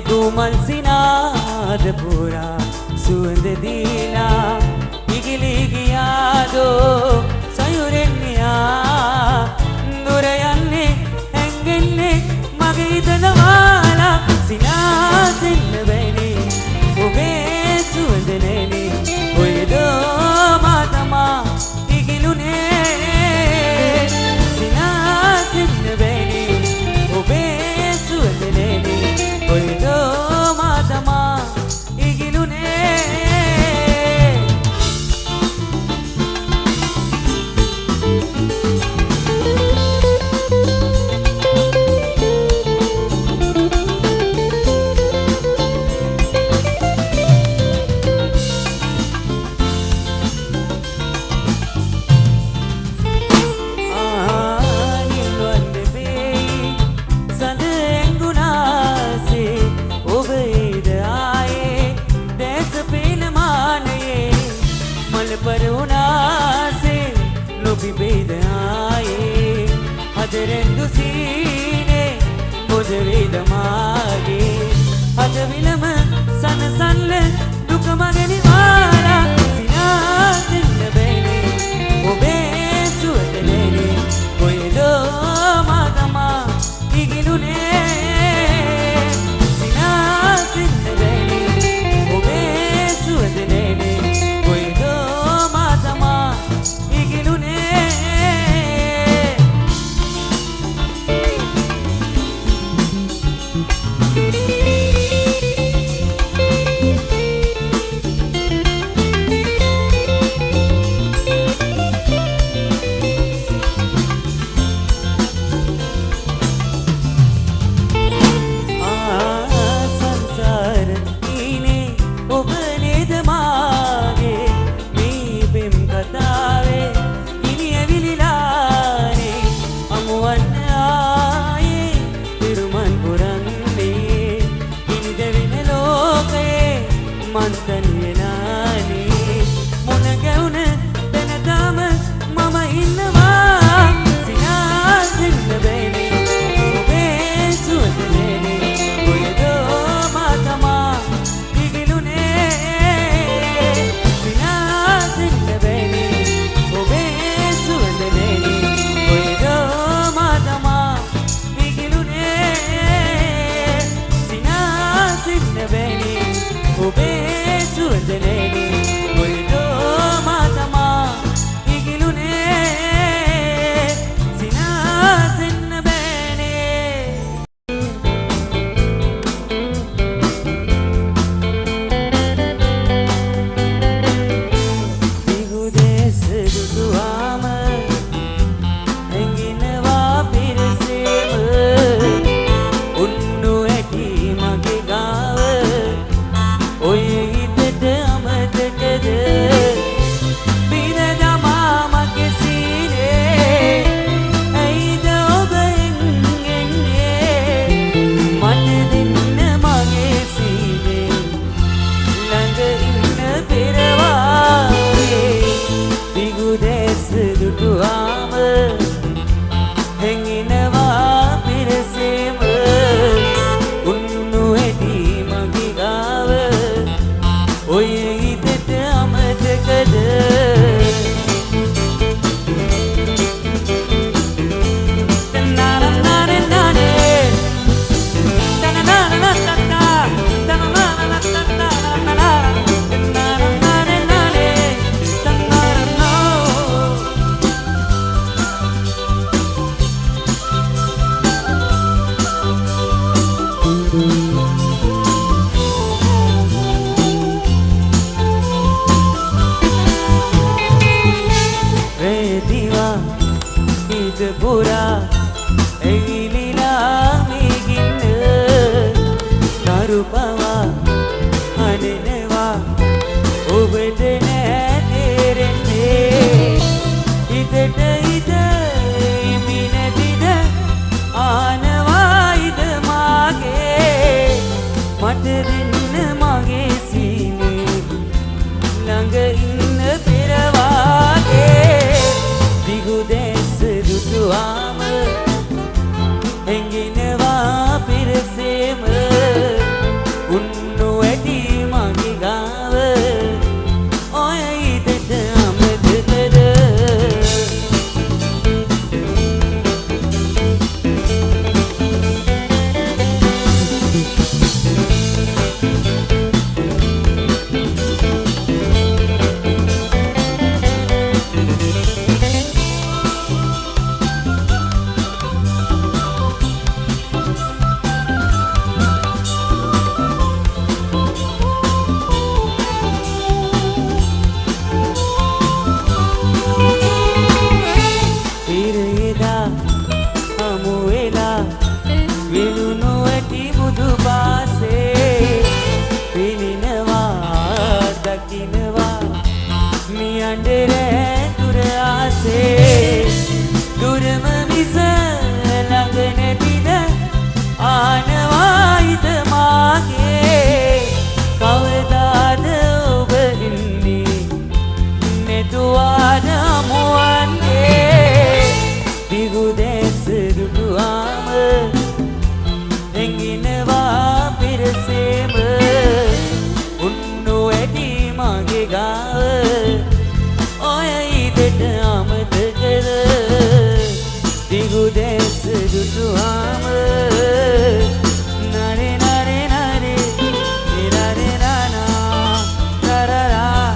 කුමල් සිනාද පුරා සුවඳ දීලා ඉගිලි ගියාදෝ සයුරෙන් යා දුර යන්නේ හැංගෙන්නේ මගේ ඉදනවාලා සිනාසෙන්න බැනි ඔබේ සුවඳ නැනි ඔයදෝ මා තමා ඉගිලුනේ සිනාසෙන්න බැනි ඔබේ සුවඳ නැනි ඔයදෝ මා තමා ඉගිලුනේ Haderendu sine bodevida mage hadavilama sanasanle dukamagani wala sinasinna bene obe suwadelene koyedo madama igilune sinasinna bene obe suwadelene koyedo madama igilune Digu desa dudu ama දකිනවා මියඬරේ දුර ආසේ දුරම මිස ළඟ නැතිද ආනවායිද මාගේ කවදාද ඔබ ඉන්නේ නෙතුවාද මුවන්ගේ දිගු දැස දුටුවාම එංගිනවා පිරසේම උන්නු ඇති මගේ ගාව ඔය ඊදට අමතකද දිගු දැස දුටුවාම නරේ නරේ නරේ නිරරේ නානා නරරා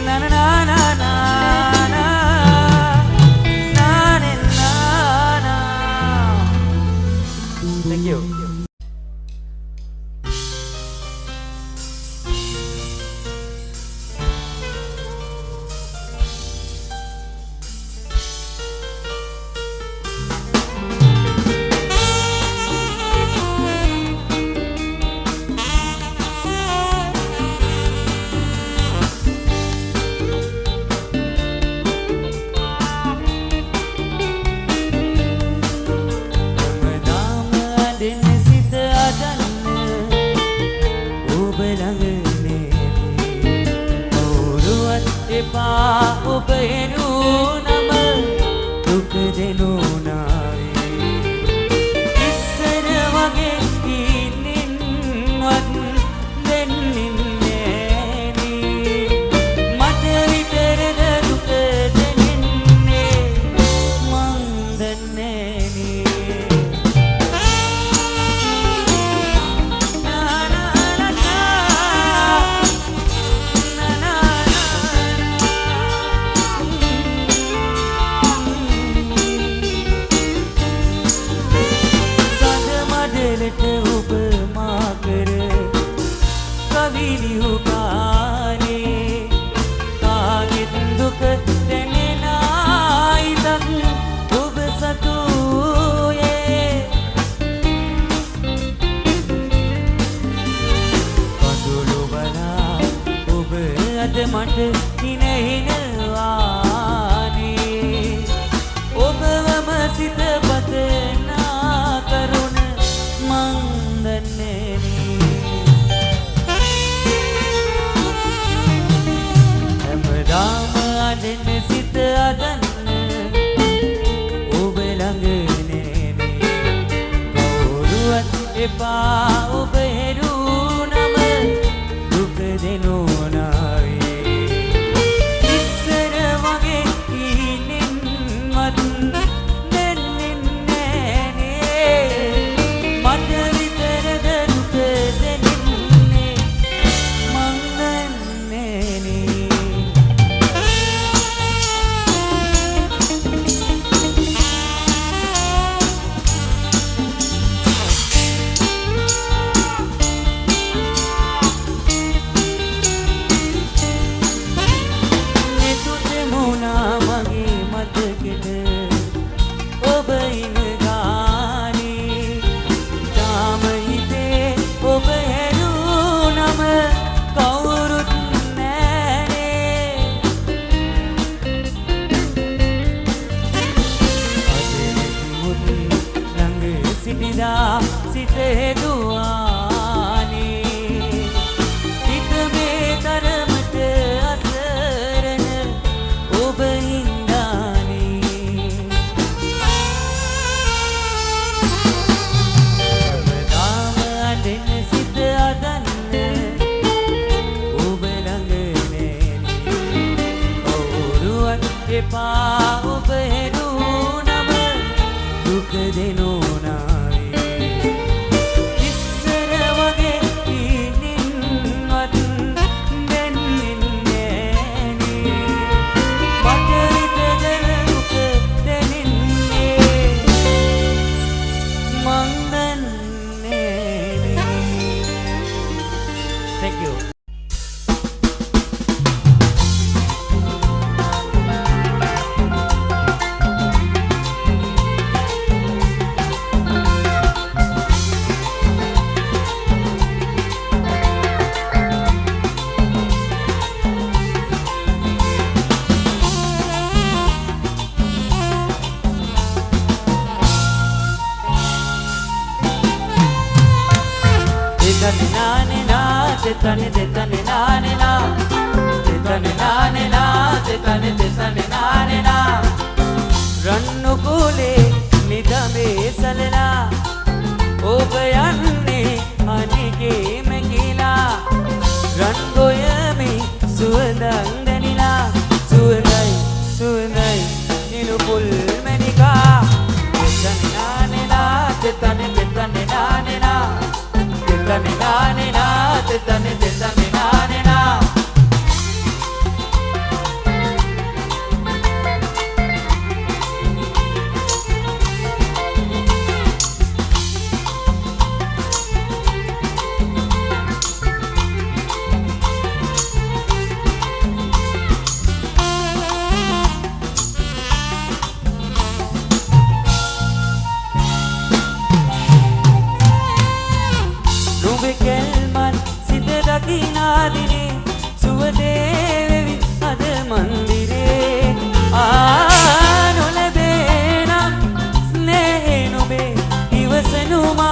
නනනානානා නානේ නානා. Thank you. ඔබ එනු නම දුක දෙනු නාවේ ඉස්සර වගේ ඉන්නින්වත් දෙන්නින් නෑනේ මට විතරද දුක දෙන්නේ මං දන්නේනේ මට හිනහිනවානේ ඔබවම සිත පතනා කරුණ මං දන්නේනේ හැමදාම අදෙන සිත අදන්න ඔබ ළඟ නෑනේ කවුරුවත් එපා ඔබ හෙරුනම දුක දෙනු නාවේ සිතේ දුවානේ හිත මේ තරමට අසරණ ඔබ හින්දානේ හැමදාම අඬන සිත අදන්න ඔබ ළඟ නෑනේ කවුරුවත් එපා ඔබ හෙරුනම දුක දෙනු Thank you. tetane tetane nane na tetane nane na tetane tetane nane na rannu kule nidame salala ඔබ යන්නේ අනිකේම කියලා රන් ගොයමි සුවඳක් දැනිලා සුවඳයි සුවඳයි Nilu full මැණිකා tetane nane na tetane tetane nane na tetane nane na tetane tetane nane na දකිනාදිනේ සුවදේවි අද මන්දිරේ නොලැබේ නම් ස්නේහේ නොබේ ඉවසනුමා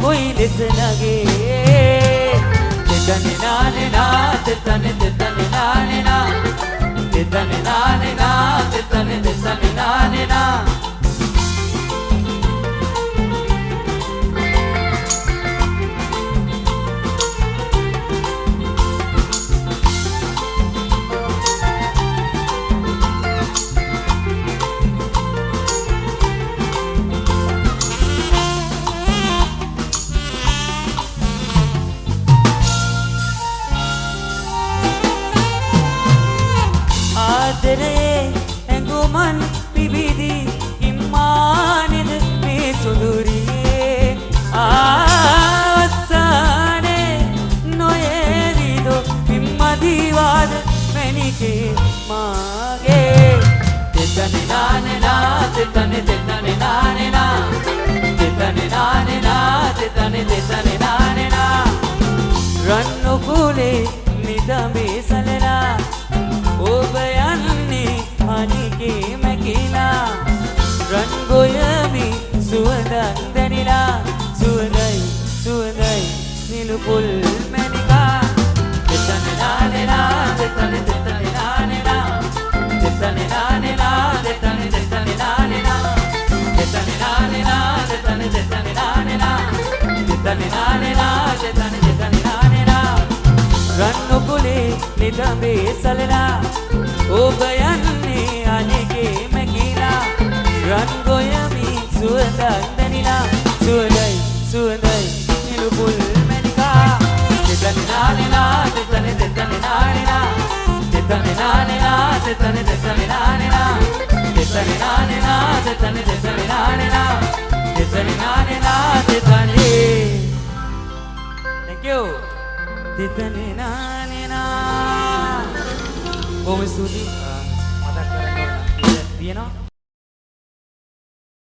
කොයි ලෙස නගේ tetane nane na tetane tetane nane na tetane nane na tetane tetane nane na ආදරයේ ඇඟුමන් පිබිදි ඉම්මානෙද මේ සුදුරියේ ආවසානේ නොයේවිදෝ පිම්මදිවාද මැණිකේ මාගේ tetane nane na tetane tetane nane na tetane nane na tetane tetane nane na rannu kule nidame salala ඔබ යන්නේ අනිකේම කියලා රන් ගොයමි සුවඳක් දැනිලා සුවඳයි සුවඳයි Nilu full මැණිකා tetane nane na tetane tetane nane na tetane nane na tetane tetane nane na tetane nane na tetane tetane nane na tetane nane na tetane tetane nane na rannu kule nidame salala ඔබ යන්නේ අනිකේම කියලා රන් ගොයමි සුවඳක් දැනිලා සුවඳයි සුවඳයි Nilu full මැණිකා tetane nane na tetane tetane nane na tetane nane na tetane tetane nane na tetane nane na tetane tetane nane na tetane nane na tetane thank you tetane nane na බොහොම ස්තුතියි මතක් කරගන්න තියෙනවා